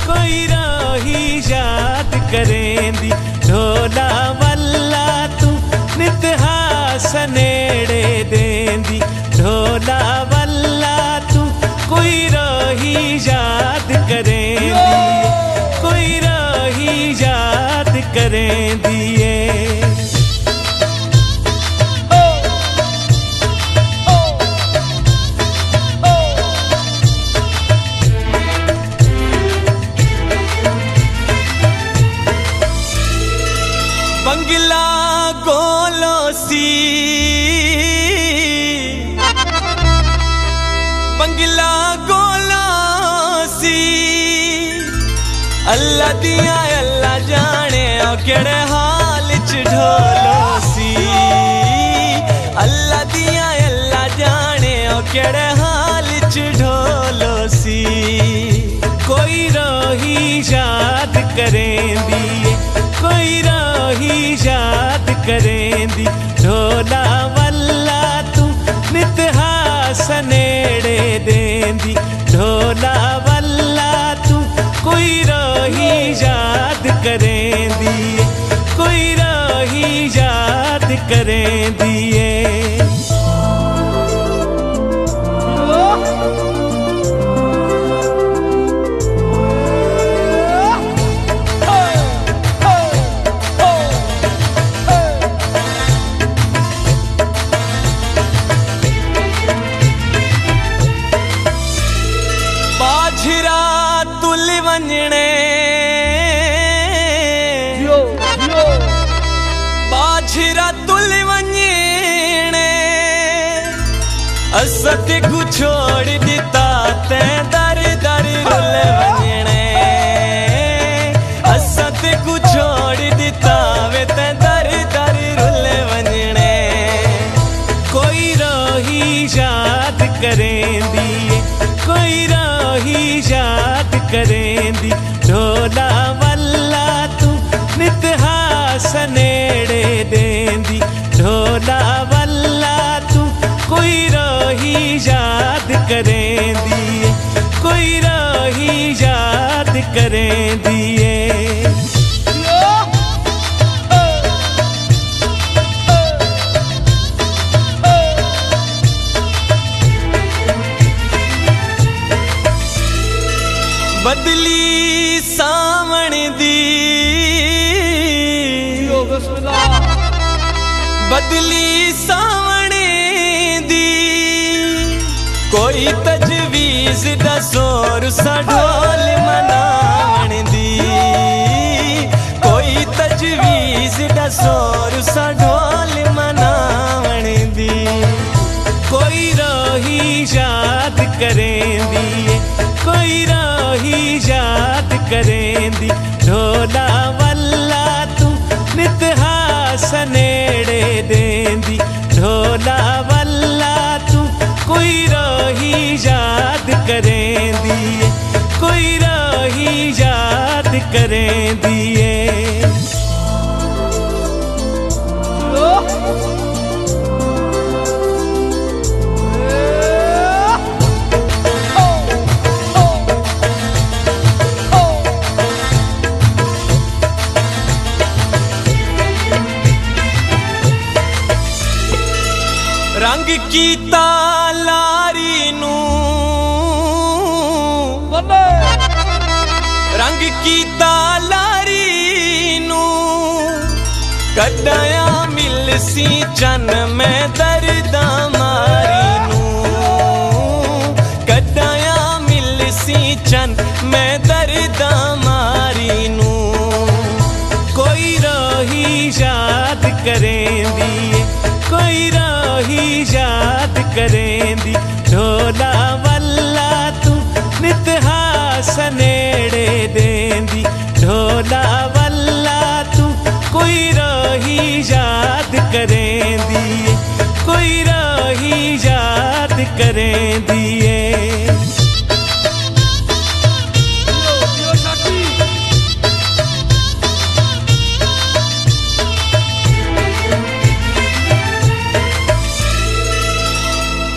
कोई राही याद करेंदी ढोला वल्ला तू नित हास नेड़े देंदी ढोला वल्ला तू कोई राही याद करेंदी कोई राही याद करेंदी बंगला गोलोसी बंगला गोलोसी अल्लाह दिया अल्लाह जाने केड़े हाल च ढोलोसी अल्लाह दिया अल्लाह जाने केड़े हाल च ढोलोसी कोई राही याद करेंदी कोई राही याद करेंदी ढोला वल्ला तू नित हास नेड़े देंदी ढोला वल्ला तू कोई राही याद करेंदी कोई राही याद करेंदी बाझरा तुल वंजणे बाझरा तुल वंजणे असत को छोड़ दिता ते दर दर रुल वंजणे असत को छोड़ दिता वे ते दर दर रुल वंजणे कोई राही याद करेंदी कोई राही याद करेंदी ढोला वल्ला तू नित हास नेड़े देंदी ढोला वल्ला तू कोई राही याद करेंदी कोई राही याद करेंदी बदली सावण दी बदली सावण दी कोई तजवीज दसोर सा ढोल मनावण दी कोई तजवीज दसोर सा ढोल मनावण दी कोई राही याद करेंदी कोई राही याद करेंदी ढोला वल्ला तू नित हास नेड़े देंदी ढोला वल्ला तू कोई राही याद करेंदी कोई राही याद करेंदी रंग की तालारी नू रंग की तालारी नू कदया मिल सी चन में दर्दा मारी नू कदया मिल सी चन में दर्दा मारी नू कोई राही याद करेंदी कोई राही याद करेंदी ढोला वल्ला तू नित हास नेड़े देंदी ढोला वल्ला तू कोई राही याद करेंदी कोई राही याद करेंदी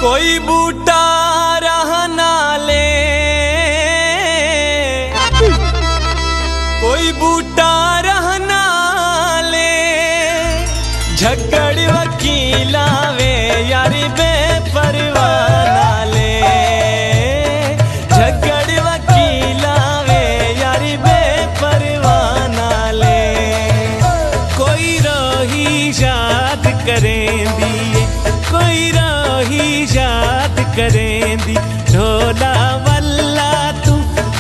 कोई बूटा रहना ले कोई बूटा रहना ले झगड़ वकीला वे यारी बेपरवाना ले झगड़ वकीला वे यारी बेपरवाना ले कोई रही याद करें दिए कोई रही याद करें दी ढोला वल्ला तू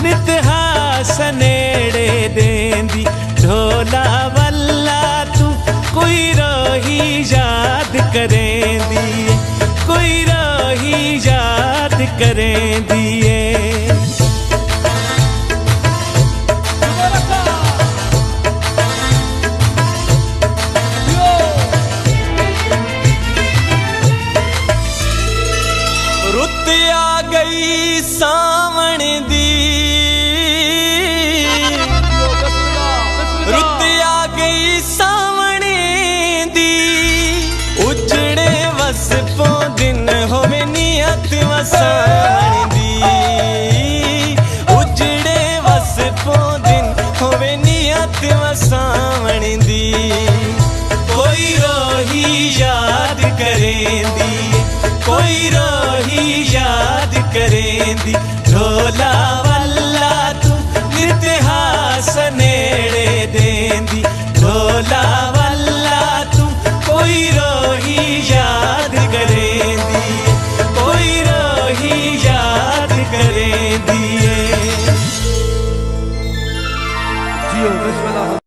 नितहास नेड़े देंदी ढोला वल्ला तू कोई रही याद करें दिए कोई रही याद करें दिए रुत आ गई सावण दी रुत आ गई सावण दी उजड़े वसपो दिन होवे नियत वसावण दी उजड़े वसपो दिन होवे नियत वसावण दी कोई रोही याद करें दी कोई रोही याद करें दी ढोला वल्ला तू नितहास नेड़े देंदी ढोला वल्ला तू कोई रोही याद करें दी कोई रोही याद करें दिए जियो बिस्मिल्लाह।